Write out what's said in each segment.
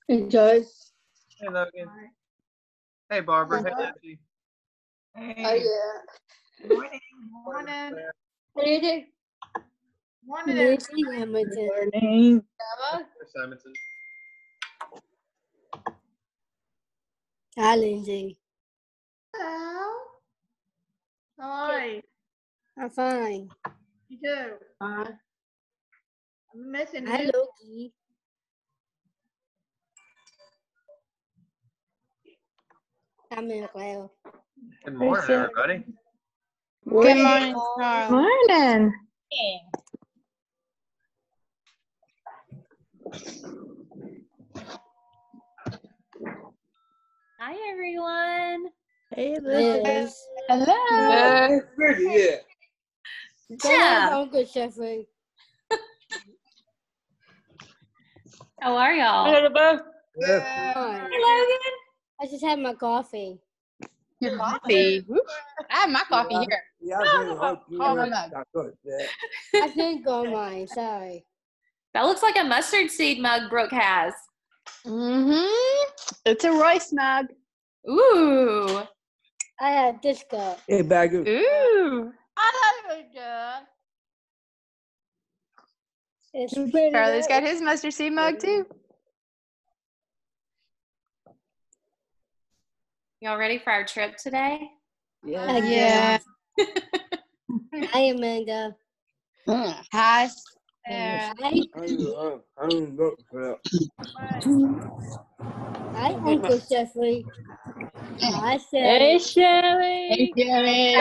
Hey, George. Hey, Logan. Hey, Barbara. Hey, Nancy. Oh, yeah. Morning. Morning. What do you do? Morning. Nancy Hamilton. Morning. Simonson. Hi, Lindsay. Hello. Hi. I'm fine. You too. I'm missing Hi, you. Loki. I'm in the cloud. Good morning, everybody. Good morning, Charles. Morning. Hi, everyone. Hey, Elizabeth. Hello. Yeah. That's Uncle Jeffrey. How are y'all? Fine. Hey, Logan. I just had my coffee. Your coffee. I have my coffee here. Yeah, I I didn't go mine. Sorry. That looks like a mustard seed mug Brooke has. It's a rice mug. Ooh. I had this cup. Hey, Bagger. Ooh. I love you, Dad. It's Charlie's got his mustard seed mug too. Y'all ready for our trip today? Yeah. Hi, Amanda. Hi. Hi. I don't look for Hi, Uncle Jeffrey. Hi, Hey, Shelly. Shelly.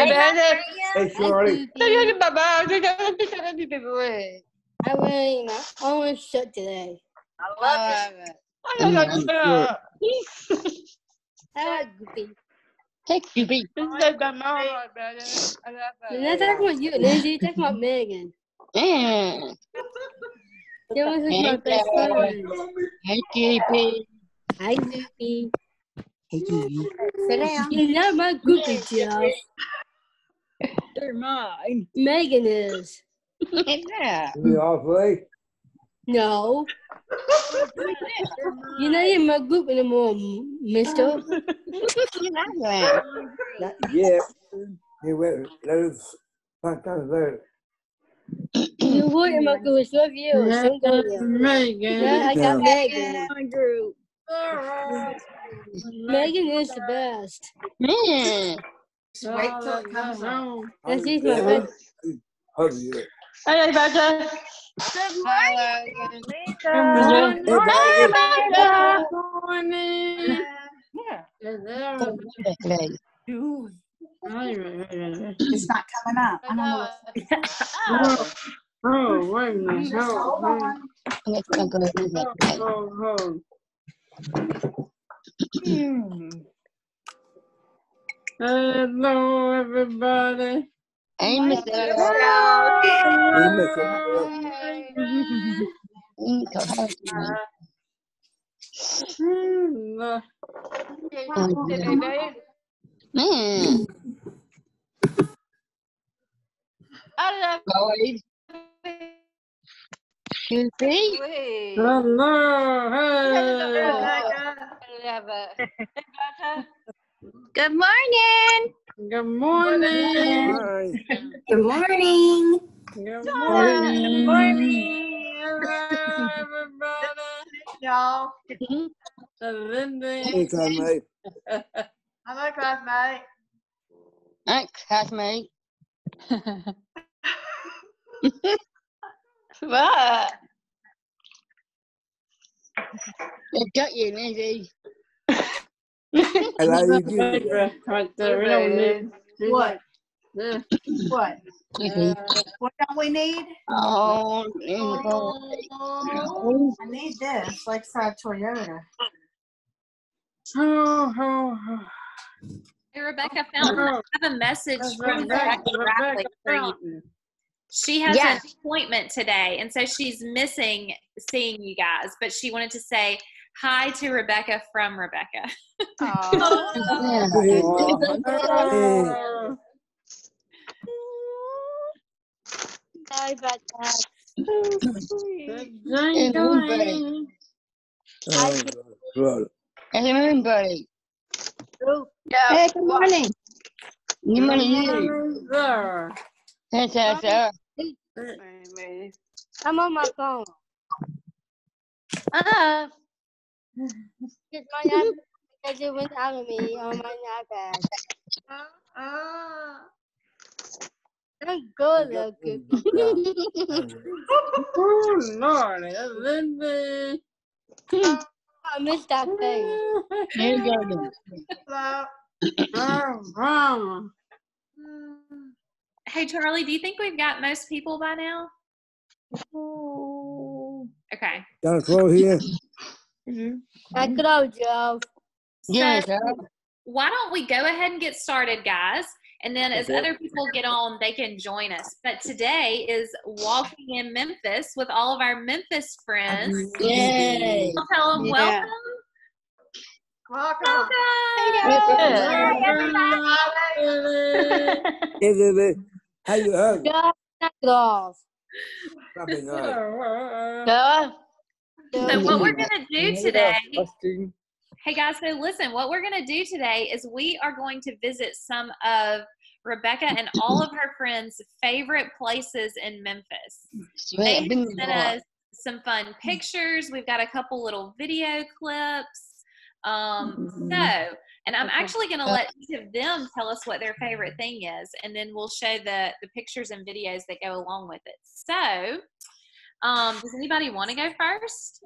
Hey, Shorty. I really my own shirt today. I love it. I like Goopy. Hey, Goopy. They're not talking about you, Lindsay. They're talking about Megan. Mm. That was my best friend. Hey, Goopy. Hi, Goopy. Hey, Goopy. Sit down. You're not my Goopy, Jeff. They're mine. Megan is. Yeah. You all play? No. You're not in my group anymore, mister. Not yet. Hey, wait. Let us find out later. You were in my group. It's with you. Don't go there. Megan. Yeah, I got Megan. My group. Megan is the best. Mm. Wait till it comes home. And she's my best. Hug you. Hey, Becca. Good morning. Good morning. morning. Hey. It's not coming up. I don't know what's Oh, wait a minute. Hold on. Hello, everybody. Hey, Mr. We miss Man. I love You see? Hello. Hey. Good morning. Good morning. Hi. Good morning. Good morning. Hello, everybody. Y'all. Lindy. Anytime, mate. I'm a classmate. Thanks, classmate. What? They got you, Lindsay. I love you too. Right there. We don't need. What? Yeah. What? What don't we need? Oh, I need this, like for a Toyota. Hey, Rebecca, I have a message from Rebecca Bradley for you. She has an appointment today, and so she's missing seeing you guys, but she wanted to say hi to Rebecca from Rebecca. Sorry about that. Well, Hey, everybody. Oh, Hey, good morning. Good morning. There. Hey, Tessa. I'm on my phone. It's my iPad because it went out of me on my iPad. I'm good looking. Oh, Lord. Lindsay. I missed that thing. Hey, Jordan. Hey, Charlie, do you think we've got most people by now? Okay. got a call here. Back it up, Joe. Yes, So why don't we go ahead and get started, guys? And then as other people get on, they can join us. But today is Walking in Memphis with all of our Memphis friends. Yay. I'll tell them welcome. Welcome. Welcome. Hey, baby. How you hurt? Joe, knock it off. Probably not. So what we're going to do today, hey guys, so listen, what we're going to do today is we are going to visit some of Rebecca and all of her friends' favorite places in Memphis. They sent us some fun pictures. We've got a couple little video clips. And I'm actually going to let each of them tell us what their favorite thing is, and then we'll show the pictures and videos that go along with it. So, does anybody want to go first?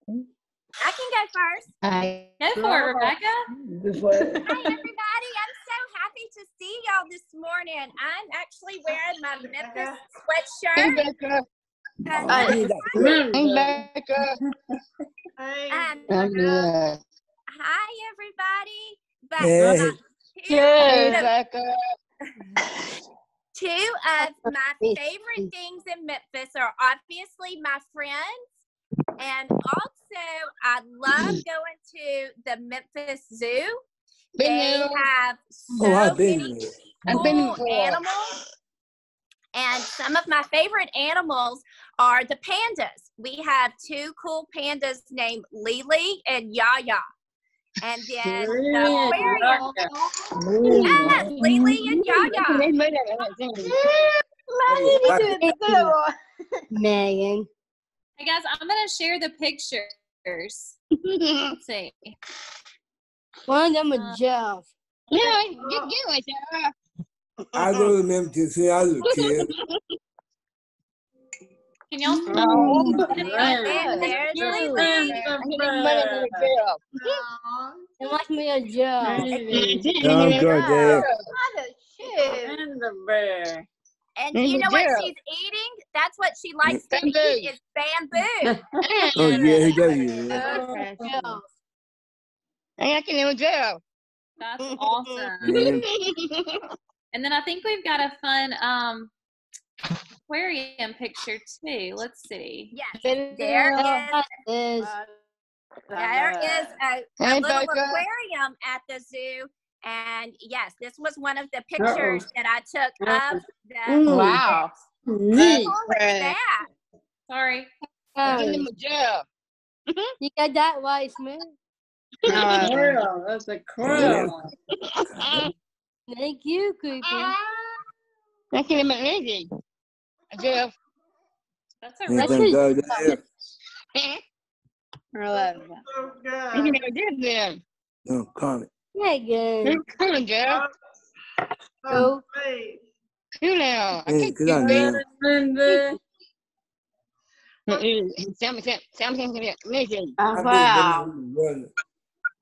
I can go first. Hi. Go for it, Rebecca. Hi, everybody. I'm so happy to see y'all this morning. I'm actually wearing my Memphis Hey, sweatshirt. Becca. And Hey, Becca. hi, everybody. But Hey. Hey, Becca. two of my favorite things in Memphis are obviously my friends. And also, I love going to the Memphis Zoo. They have so I've been many there. I've been cool before. animals. And some of my favorite animals are the pandas. We have two cool pandas named Lily and Yaya. And then the aquarium. Yes, Lily and Yaya. Megan. Hey guys, I'm going to share the pictures. Let's see. One of them is Jeff. Yeah, get it, Sarah. I go to Memphis when I was a kid. Can y'all There's Lily. It must be a Jeff. I'm good, Dad. And the bear. And you know what she's eating? That's what she likes to eat is bamboo. Oh, yeah, he does. Jeff. I can name Joe. That's awesome. Man. And then I think we've got a fun aquarium picture too. Let's see. Yes, there is a little aquarium at the zoo. And yes, this was one of the pictures that I took of the Wow. How cool is that? Sorry. Joe. You got that right, Smith? Squirrel. That's a squirrel. Thank you, Creepy. I can name anything. Joe. That's a Yeah, really thank God, Dad. So I good. can name them. No, comment. Megan. Come on, Joe. Oh. Wait. You now. I Yeah, can't good on get you. Lindsay. Amazing. Wow.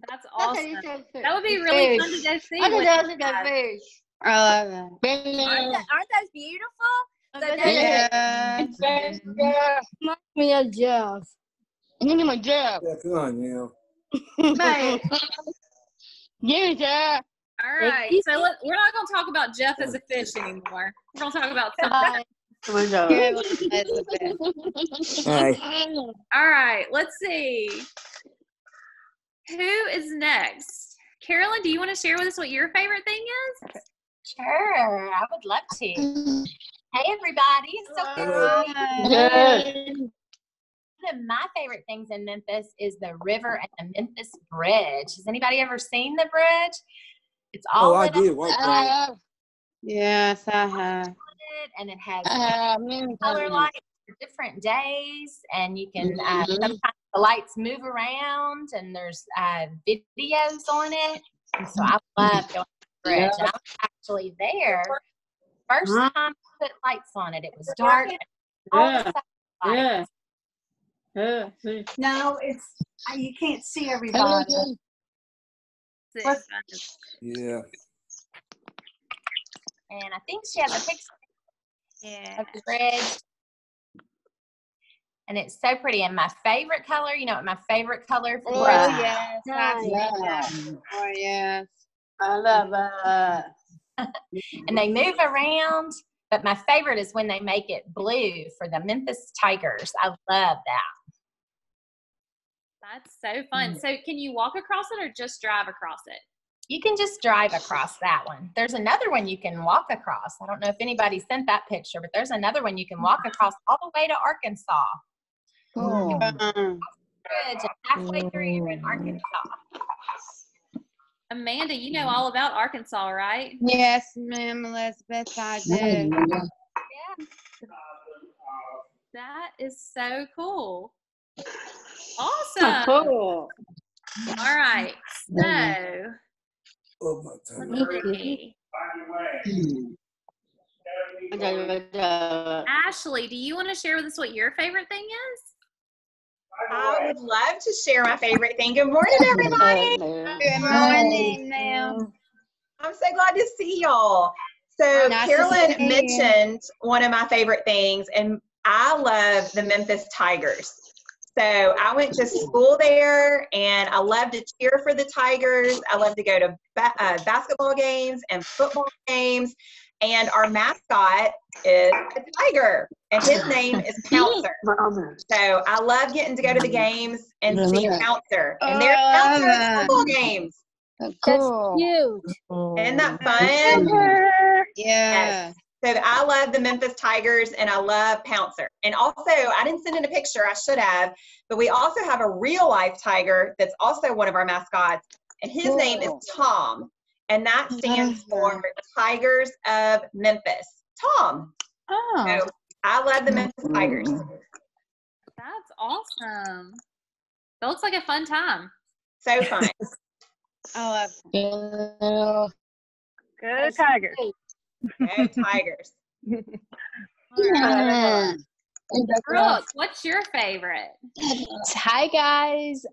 That's awesome. That would be really fun to go see. with you guys. fish. I love Aren't those beautiful? So it. those- Yeah. Must be a Jeff. Joe. Yeah, come on now. Yeah, All right. So we're not going to talk about Jeff as a fish anymore. We're going to talk about something. Hi. All right. Let's see. Who is next? Carolyn, do you want to share with us what your favorite thing is? Sure, I would love to. Hey, everybody. It's so good. Hello. Yeah. of my favorite things in Memphis is the river and the Memphis Bridge. Has anybody ever seen the bridge? It's all I lit did. up What Yes, I have. and it has color lights for different days, and you can sometimes the lights move around, and there's videos on it. And so I love going to the bridge. And I was actually there first time I put lights on it. It was dark. Yeah. No, you can't see everybody. Yeah. And I think she has a picture of the bridge. And it's so pretty. And my favorite color, you know what my favorite color for the bridge is? Yes, oh yes, I love it. And they move around, but my favorite is when they make it blue for the Memphis Tigers. I love that. That's so fun. So can you walk across it or just drive across it? You can just drive across that one. There's another one you can walk across. I don't know if anybody sent that picture, but there's another one you can walk across all the way to Arkansas. Oh. Bridge, and halfway through you're in Arkansas. Amanda, you know all about Arkansas, right? Yes, ma'am, Elizabeth, I do. Yeah. That is so cool. Awesome. Cool. All right. So, Oh, my let's see. Ashley, do you want to share with us what your favorite thing is? I would love to share my favorite thing. Good morning, everybody. Good morning, ma'am. I'm so glad to see y'all. So Nice to Carolyn see you. mentioned one of my favorite things, and I love the Memphis Tigers. So I went to school there, and I love to cheer for the Tigers. I love to go to basketball games and football games. And our mascot is a tiger, and his name is Pouncer. So I love getting to go to the games and see Pouncer. And they're Pouncer at football games. That's cute. Isn't that fun? Yeah. So I love the Memphis Tigers, and I love Pouncer. And also, I didn't send in a picture, I should have, but we also have a real life tiger that's also one of our mascots, and his name is Tom. And that stands for Tigers of Memphis. Tom. Oh. So I love the Memphis Tigers. That's awesome. That looks like a fun time. So fun. I love Go Tigers. Go Tigers. Brooke, what's your favorite? Hi guys.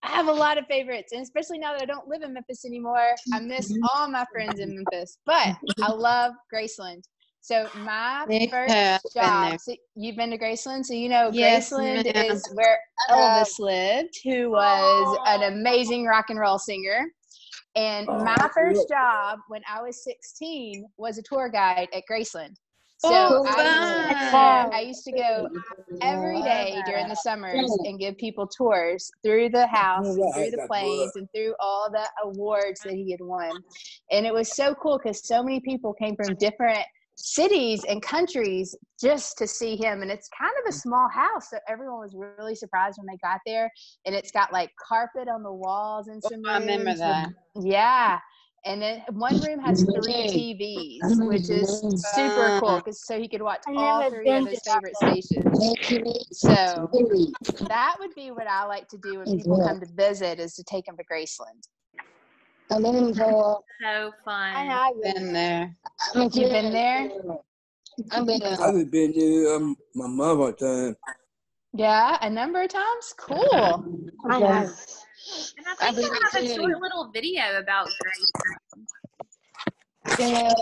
I have a lot of favorites, and especially now that I don't live in Memphis anymore, I miss all my friends in Memphis, but I love Graceland. So my first job, so you've been to Graceland, so you know Graceland is where Elvis lived, who was an amazing rock and roll singer. And my first job when I was 16 was a tour guide at Graceland. So I used to go every day during the summers and give people tours through the house, and through the planes, and through all the awards that he had won. And it was so cool because so many people came from different cities and countries just to see him. And it's kind of a small house, so everyone was really surprised when they got there. And it's got like carpet on the walls and some rooms. I remember that. Yeah. And then one room has 3 TVs, which is super cool, so he could watch all 3 of his favorite stations. So that would be what I like to do when people come to visit, is to take them to Graceland. So fun. I've been there. You've been there? I've been there my mother time. Yeah, a number of times? Cool. And I think you have a short little video about Grace. Yeah.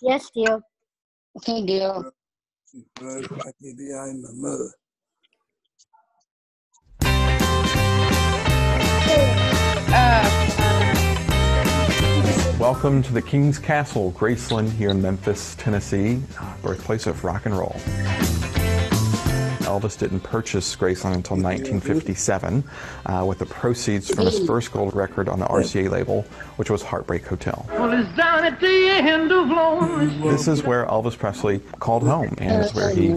Yes, dear. Okay, dear. I can be behind my mother. Welcome to the King's Castle, Graceland, here in Memphis, Tennessee, birthplace of rock and roll. Elvis didn't purchase Graceland until 1957 with the proceeds from his first gold record on the RCA label, which was Heartbreak Hotel. This is where Elvis Presley called home, and it's where he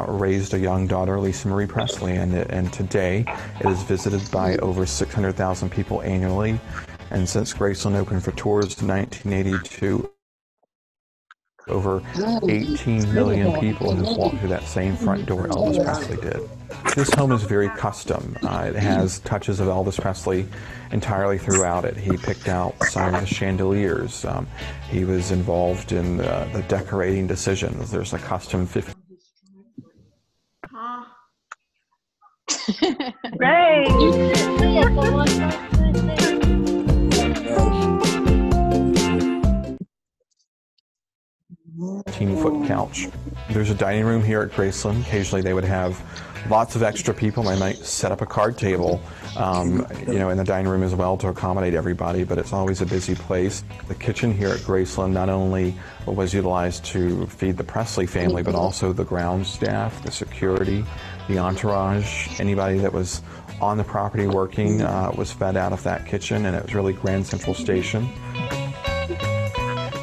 raised a young daughter, Lisa Marie Presley, and today it is visited by over 600,000 people annually. And since Graceland opened for tours in 1982, over 18 million people have walked through that same front door Elvis Presley did. This home is very custom. It has touches of Elvis Presley entirely throughout it. He picked out some of the chandeliers. He was involved in the decorating decisions. There's a custom 50. Great. 15-foot couch. There's a dining room here at Graceland. Occasionally they would have lots of extra people. They might set up a card table, in the dining room as well to accommodate everybody, but it's always a busy place. The kitchen here at Graceland not only was utilized to feed the Presley family, but also the ground staff, the security, the entourage, anybody that was on the property working was fed out of that kitchen, and it was really Grand Central Station.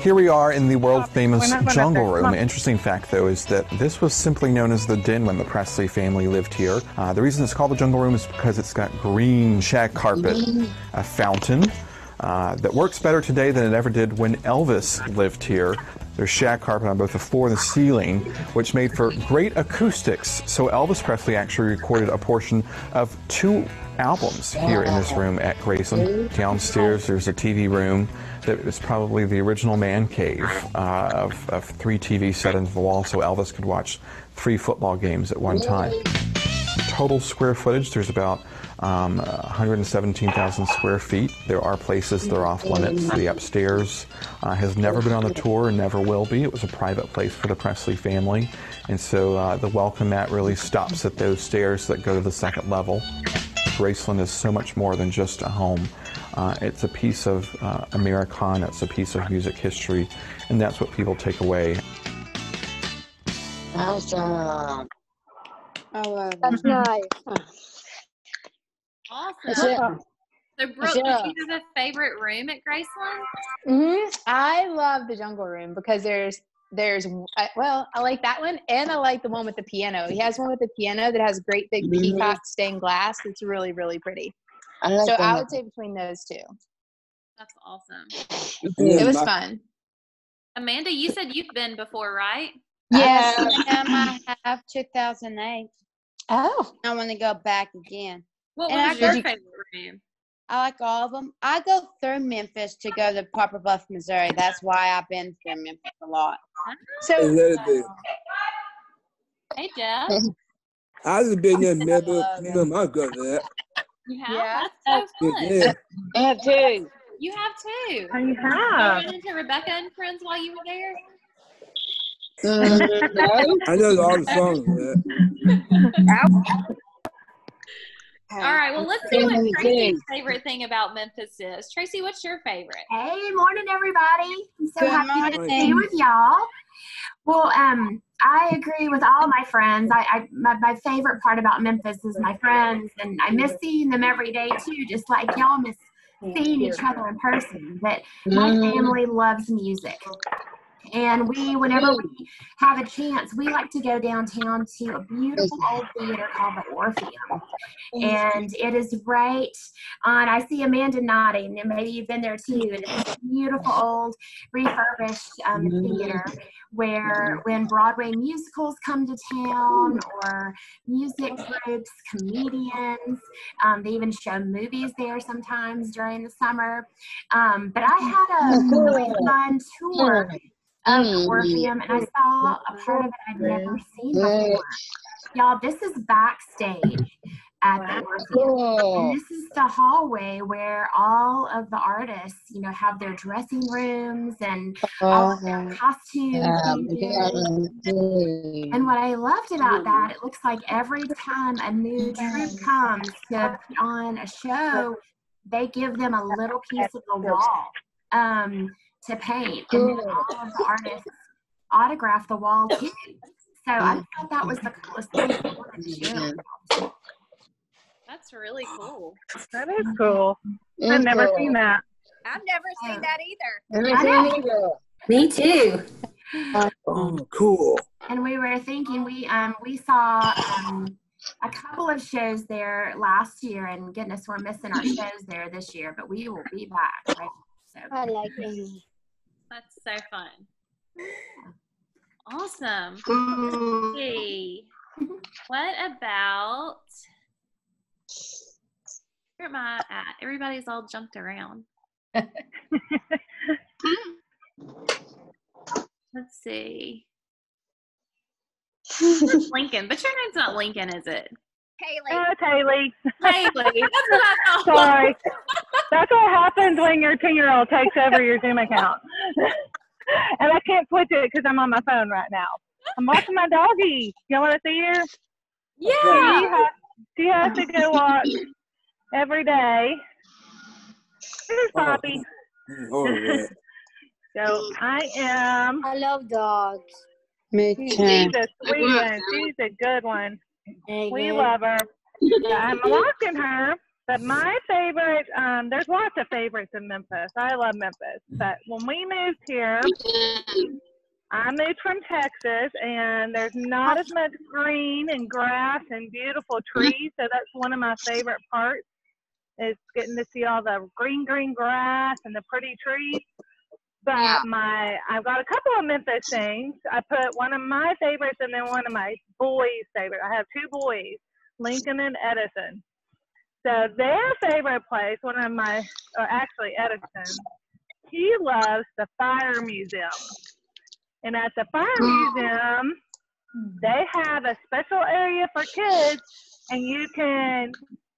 Here we are in the world-famous Jungle Room. An interesting fact, though, is that this was simply known as the Den when the Presley family lived here. The reason it's called the Jungle Room is because it's got green shag carpet, a fountain that works better today than it ever did when Elvis lived here. There's shag carpet on both the floor and the ceiling, which made for great acoustics. So Elvis Presley actually recorded a portion of 2 albums here in this room at Graceland. Downstairs, there's a TV room that was probably the original man cave of 3 TVs set into the wall so Elvis could watch 3 football games at one time. Total square footage, there's about 117,000 square feet. There are places that are off limits. The upstairs has never been on the tour and never will be. It was a private place for the Presley family. And so the welcome mat really stops at those stairs that go to the 2nd level. Graceland is so much more than just a home. It's a piece of Americana, it's a piece of music history, and that's what people take away. Awesome. That's nice. Awesome. So, Brooke, did you have a favorite room at Graceland? I love the Jungle Room because there's I like that one, and I like the one with the piano. He has one with the piano that has great big peacock stained glass. It's really, really pretty. So I would say between those 2. That's awesome. It was fun. Amanda, you said you've been before, right? Yes, I have 2008. Oh. I want to go back again. What was your favorite room? I like all of them. I go through Memphis to go to Poplar Bluff, Missouri. That's why I've been through Memphis a lot. A little bit. Hey, Jeff. I've been there, remember my girl there. You have? Yeah. That's so fun. Yeah. I have 2. You have 2. I You have. ran into Rebecca and friends while you were there? I know all the songs there. All right, well, let's see what Tracy's favorite thing about Memphis is. Tracy, what's your favorite? Hey, morning, everybody. I'm so Good happy to morning. be with y'all. Well, I agree with all my friends. My favorite part about Memphis is my friends, and I miss seeing them every day, too, just like y'all miss seeing each other in person. But my family loves music. And whenever we have a chance, we like to go downtown to a beautiful old theater called the Orpheum. And it is right on, I see Amanda nodding, and maybe you've been there too. And it's a beautiful old refurbished theater where when Broadway musicals come to town, or music groups, comedians, they even show movies there sometimes during the summer. But I had a really fun tour of the Orpheum, and I saw a part of it I'd never seen before. Y'all, this is backstage at the Orpheum. And this is the hallway where all of the artists, have their dressing rooms and all of their costumes. And what I loved about that, it looks like every time a new troupe comes to put on a show, they give them a little piece of the wall to paint, and then all of the artists autograph the wall too. So I thought that was the coolest thing. I wanted to share with That's really cool. That is cool. I've never seen that. I've never seen that either. Me too. Oh, cool. And we were thinking, we saw a couple of shows there last year, and goodness, we're missing our shows there this year, but we will be back, right? So I like it. That's so fun. Awesome. Let's see. What about, where am I at? Everybody's all jumped around. Let's see. It's Lincoln, but your name's not Lincoln, is it? Haley. Oh, it's Haley. Haley. That's what I thought. Sorry. That's what happens when your 10-year-old takes over your Zoom account. And I can't switch it because I'm on my phone right now. I'm watching my doggie. You want to see her? Yeah. She has to go walk every day. Here's Poppy. So I love dogs. Me She's a sweet one. She's a good one. We love her. I'm walking her, but my favorite, there's lots of favorites in Memphis. I love Memphis. But when we moved here, I moved from Texas, and there's not as much green and grass and beautiful trees. So that's one of my favorite parts, is getting to see all the green grass and the pretty trees. But I've got a couple of Memphis things. I put one of my favorites and then one of my boys' favorites. I have two boys, Lincoln and Edison. So their favorite place, actually Edison, he loves the Fire Museum. And at the Fire Museum, they have a special area for kids, and you can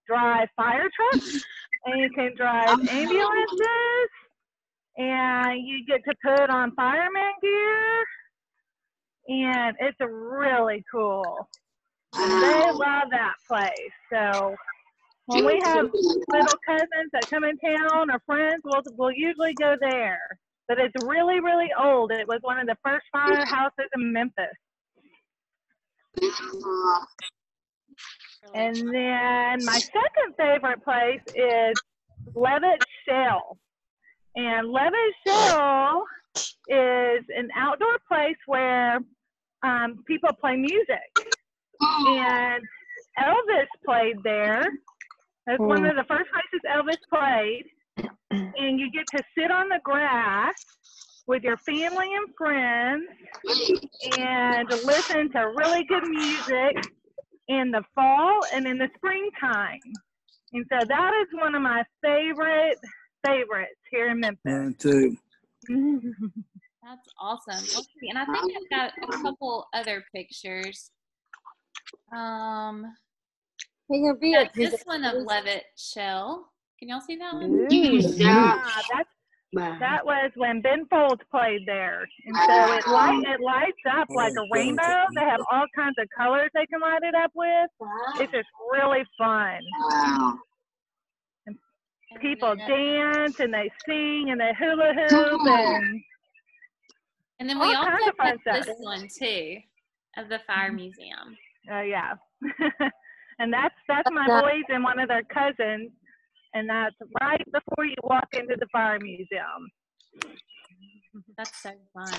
drive fire trucks, and you can drive ambulances, and you get to put on fireman gear, and it's really cool. And they love that place. So when we have little cousins that come in town or friends, we'll usually go there. But it's really, really old. It was one of the first firehouses in Memphis. And then my second favorite place is Levitt Shell. And Levitt Shell is an outdoor place where people play music. And Elvis played there. It's one of the first places Elvis played. And you get to sit on the grass with your family and friends and listen to really good music in the fall and in the springtime. And so that is one of my favorites here in Memphis. Mine too. That's awesome. Let's see. And I think I've got a couple other pictures. This one of Levitt Shell. Can y'all see that one? Yeah, that was when Ben Folds played there. And so it lights up like a rainbow. They have all kinds of colors they can light it up with. It's just really fun. And people dance and they sing and they hula hoop and then we also have this one too of the Fire Museum. Oh yeah. And that's my boys and one of their cousins. And that's right before you walk into the Fire Museum. That's so fun.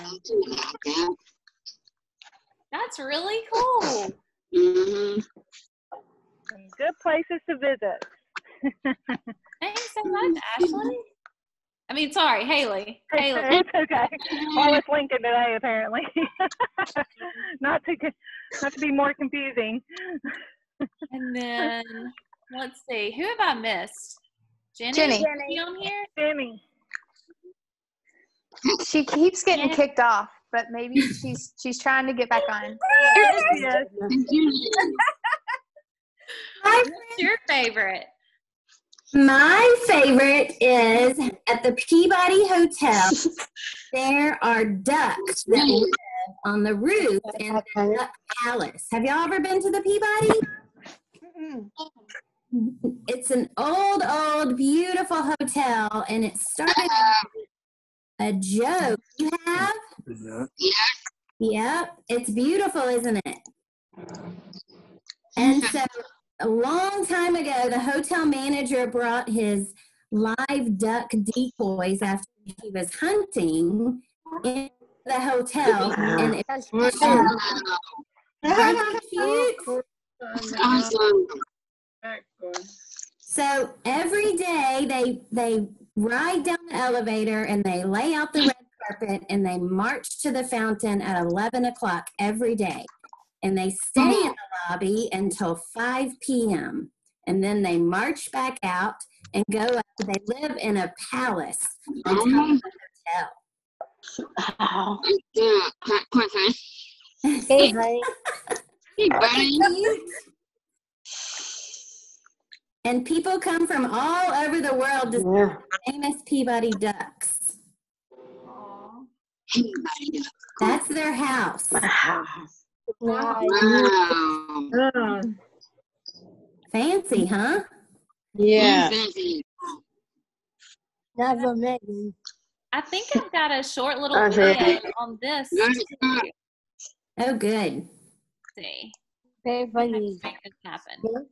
That's really cool. Some good places to visit. Thanks so much, Ashley. I mean, sorry, Haley. It's okay. All it's Lincoln today, apparently. Not to be more confusing. And then, let's see. Who have I missed? Jenny. Is she on here? Jenny. She keeps getting kicked off, but maybe she's trying to get back on. Yes. What's your favorite? My favorite is at the Peabody Hotel. There are ducks that live on the roof in the Duck Palace. Have y'all ever been to the Peabody? It's an old, beautiful hotel, and it started a joke. You have? Yep, it's beautiful, isn't it? And so a long time ago, the hotel manager brought his live duck decoys after he was hunting in the hotel. And it was cute. Awesome. So every day they ride down the elevator and they lay out the red carpet and they march to the fountain at 11 o'clock every day. And they stay in the lobby until 5 p.m. And then they march back out and go up. They live in a palace on top of the hotel. Hey, honey. Hey, buddy. And people come from all over the world to see the famous Peabody ducks. That's their house. Wow. Fancy, huh? Yeah. Never Megan. I think I've got a short little video on this. Oh, good. Let's see. Very funny. Make this happen.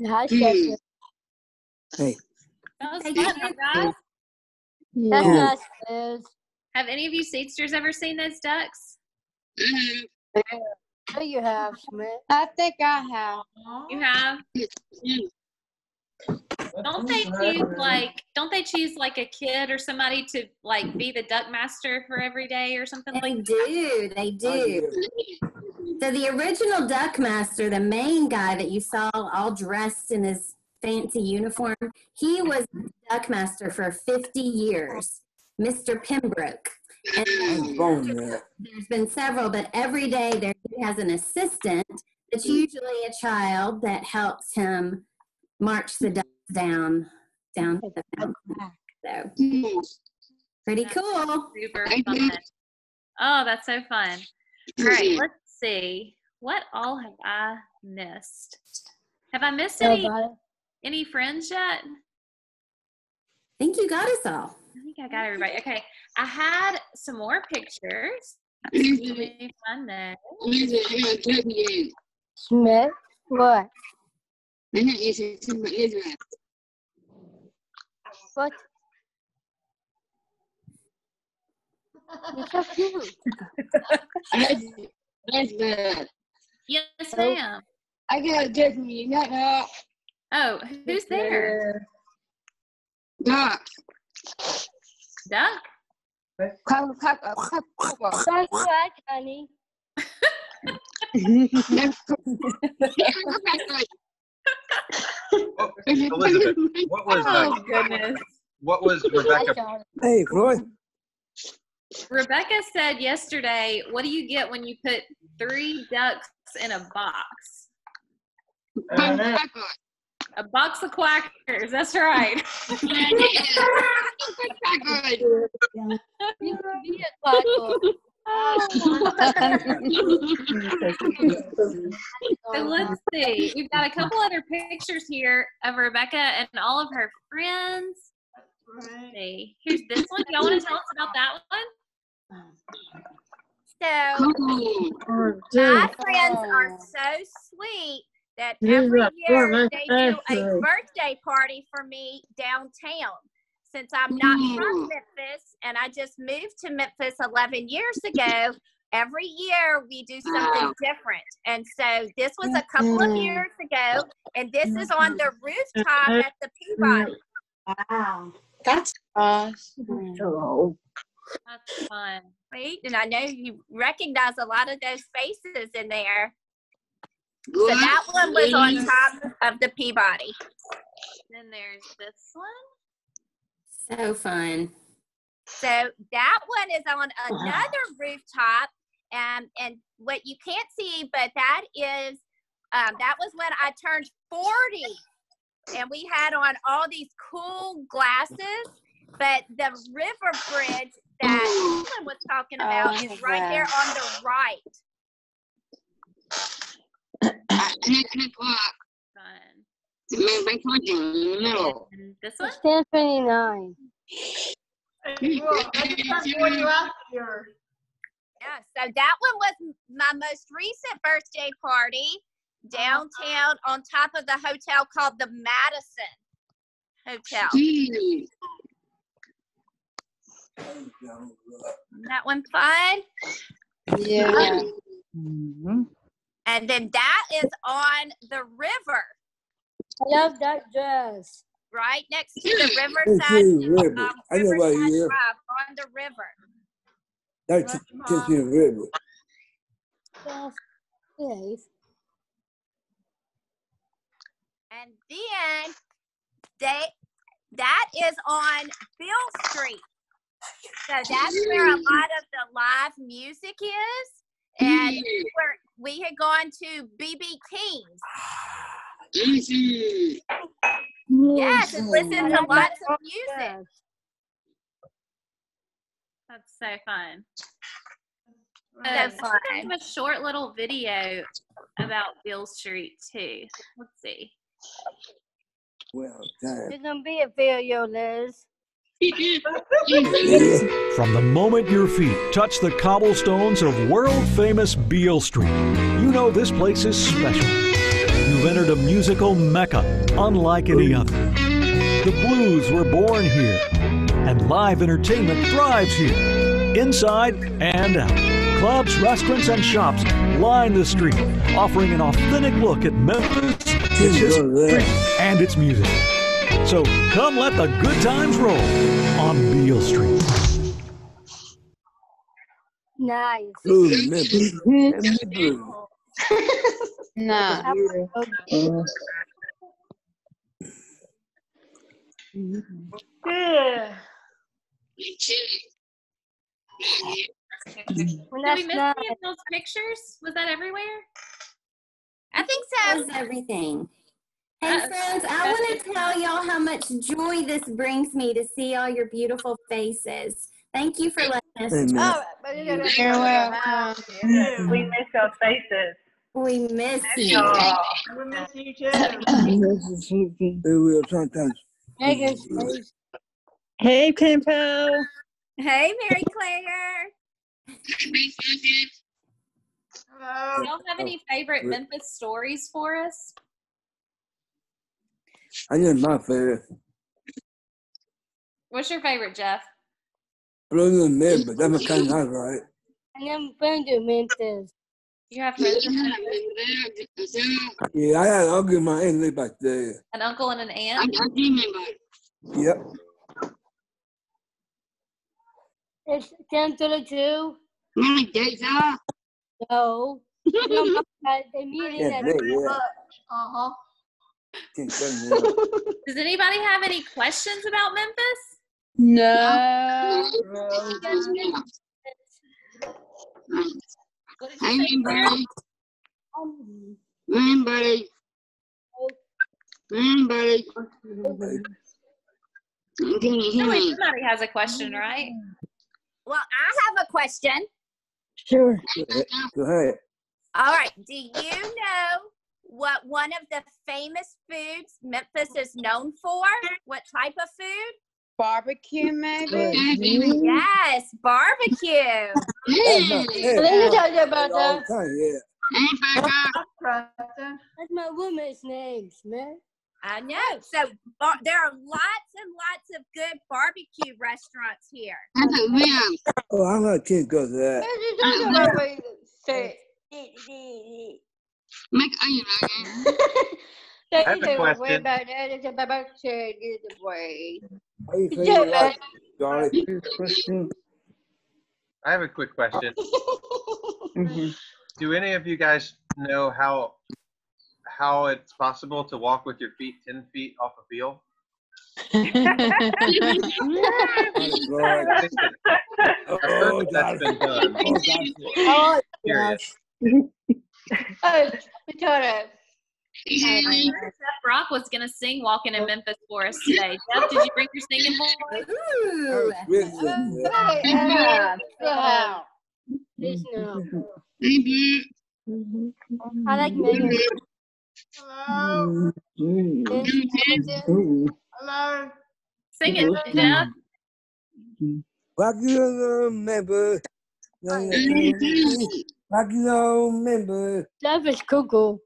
Nice. Hey. That was fun, guys. That's nice, Liz. Have any of you Seedsters ever seen those ducks? Oh, you have, Smith. I think I have. You have? Don't they choose like a kid or somebody to like be the duck master for every day or something like that? They do. So the original duck master, the main guy that you saw all dressed in his fancy uniform, he was duck master for 50 years, Mr. Pembroke. And there's been several, but every day he has an assistant that's usually a child that helps him march the ducks down to the fountain. So pretty cool. Super fun. Oh, that's so fun. All right, let's see. What all have I missed? Have I missed any friends yet? I think you got us all. I think I got everybody. Okay, I had some more pictures. Let me find those. Smith, what? What? You're so cute. Yes, ma'am. I got a gift from you. No. Oh, who's there? Duck. Duck? That's right, honey. Elizabeth, what was Rebecca? Hey, Floyd. Rebecca said yesterday, what do you get when you put 3 ducks in a box? A box of quackers. That's right. You can be a quacker. So let's see. We've got a couple other pictures here of Rebecca and all of her friends. Let's see. Here's this one. Y'all want to tell us about that one? So my friends are so sweet that every year they do a birthday party for me downtown. Since I'm not from Memphis and I just moved to Memphis 11 years ago, every year we do something different. And so this was a couple of years ago, and this is on the rooftop at the Peabody. Wow. That's awesome. That's fun. Right? And I know you recognize a lot of those faces in there. So that one was on top of the Peabody. then there's this one. So fun. So that one is on another rooftop. And what you can't see, but that is, that was when I turned 40. And we had on all these cool glasses. But the river bridge that Caitlin was talking about is right there on the right. Fun. And this one? 10:29. Yeah, so that one was my most recent birthday party downtown on top of the hotel called the Madison Hotel. That one fun? Yeah. And then that is on the river. I love that dress. Right next to the Riverside, I know about you. Drive on the river. That's the river. Yes. And then that is on Bill Street. So that's where a lot of the live music is. And where we had gone to BB King's. Yes, and listen to lots of music. That's so fun. So fun. I have a short little video about Beale Street too. Let's see. Well done. It's gonna be a failure, Liz. From the moment your feet touch the cobblestones of world-famous Beale Street, you know this place is special. You've entered a musical mecca unlike any other. The blues were born here, and live entertainment thrives here, inside and out. Clubs, restaurants, and shops line the street, offering an authentic look at Memphis, its history, and its music. So come let the good times roll on Beale Street. Nice. Nah. Yeah. Did we miss any of those pictures? Was that everywhere? I think That so. was everything. Hey friends, I want to tell y'all how much joy this brings me to see all your beautiful faces. Thank you for letting us. You're welcome. We miss those faces. We miss you. We miss you too. It will sometimes. Hey, Tempo. Hey, Mary Claire. Do y'all have any favorite Memphis stories for us? I know my favorite. What's your favorite, Jeff? Blue and Mid, but that's kind of not right. I am friends with Memphis. You have friends in Memphis? Yeah, I had an uncle in my aunt live back there. An uncle and an aunt? Yep. It's 10:32. No. They meet in at Uh-huh. Does anybody have any questions about Memphis? No. What did you say, Sarah? Somebody has a question, right? Well, I have a question. Sure. Go ahead. All right. Do you know what one of the famous foods Memphis is known for? What type of food? Barbecue, maybe? Yes, barbecue. Let me tell you about that. Preston. That's my woman's name, man. I know. So there are lots and lots of good barbecue restaurants here. Oh, I'm not kidding because of that. I have a question. I have a quick question. Do any of you guys know how it's possible to walk with your feet 10 feet off a field? Oh, That's been done. Oh, Curious. Oh, Victoria. Jeff Brock was going to sing Walking in Memphis for us today. Jeff, did you bring your singing voice? Ooh. Yeah. Please no. I like Megan. Hello. Hello. Sing it, Jeff. Rock you remember. Rock you remember. Jeff is cuckoo.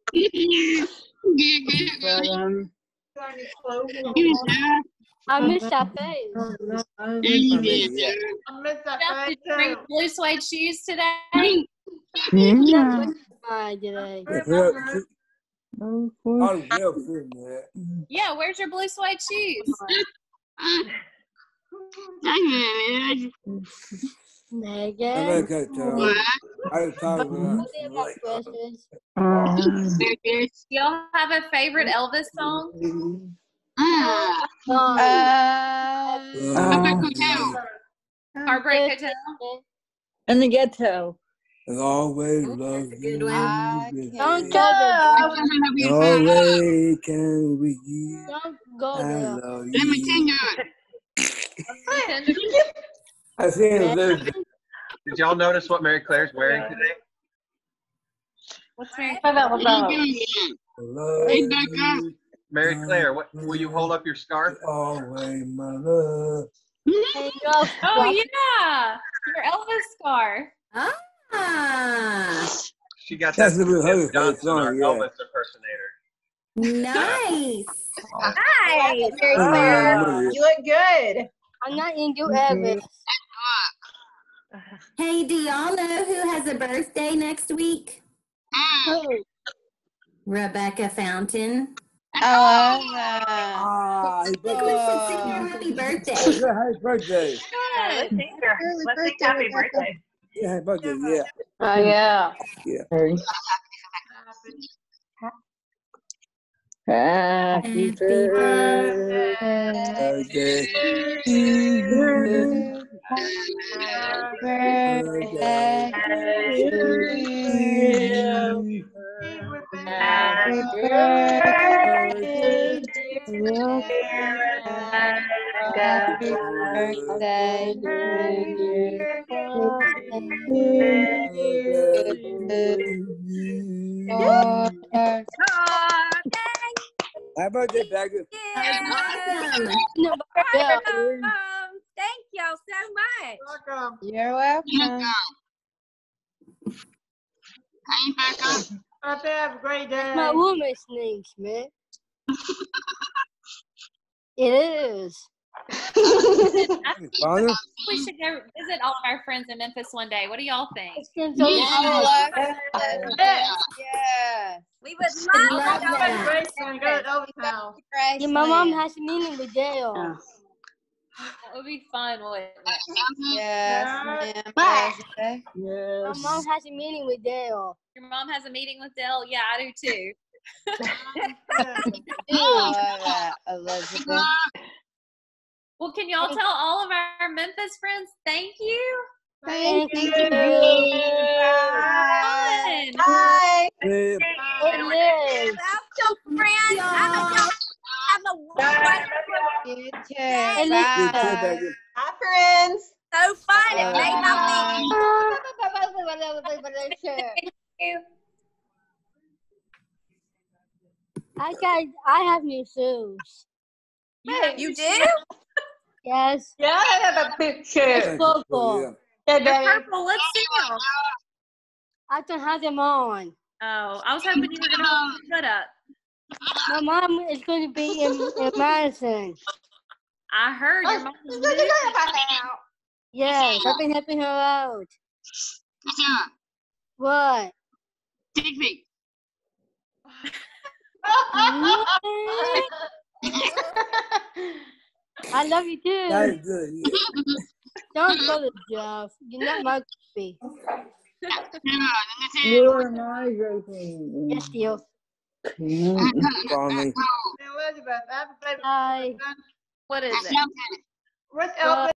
I miss that face. Jeff, did you bring blue suede shoes today? Not much today. Yeah, where's your blue suede shoes? Megan. Y'all have a favorite Elvis song? Heartbreak Hotel. In the ghetto. And always love you. Don't go there. Always can we Don't go I there. love you. I seen this. Did y'all notice what Mary Claire's wearing today? What's Mary Mary Claire, what will you hold up your scarf? Always my love. Oh yeah, your Elvis scarf. Ah. She got that from Tim Johnson, song, our yeah. Elvis impersonator. Nice. Hi, Mary Claire. You look good. I'm not into Elvis. Hey, do y'all know who has a birthday next week? Who? Rebecca Fountain. Ah, I think we should sing her happy birthday. happy birthday. Let's sing happy birthday. Yeah, happy birthday, yeah. Oh, yeah. Yeah. Happy birthday. Happy birthday, Bagger. Thank y'all so much. Welcome. You're welcome. Have a great day. My woman's name, Smith. It is. I think we should go visit all of our friends in Memphis one day. What do y'all think? Yeah. We would love to that. Great time. Go to Elvis house. Yeah, my mom has a meeting with Dale. That would be fun, wouldn't it? Yes. My mom has a meeting with Dale. Your mom has a meeting with Dell? Yeah, I do too. Elizabeth. Well, can y'all tell all of our Memphis friends thank you? Thank you. Fun. Bye. It is. Welcome, friends. I'm a You too. It Bye. is. Hi, friends. so fun. It made my week. I have new shoes. You do? Yes. Yeah, I have a picture. It's purple. They're purple. Let's see them. I don't have them on. Oh, I was hoping you were going to hold your foot up. My mom is going to be in Madison. I heard your mom was moving. Yes, I've been helping her out. What? Take me. I love you too. That's good, yeah. Don't go to Jeff. You're not my baby. You're my everything. Yes, dear. Bonnie. Elizabeth, have a Bye. What is it? What's Elvis?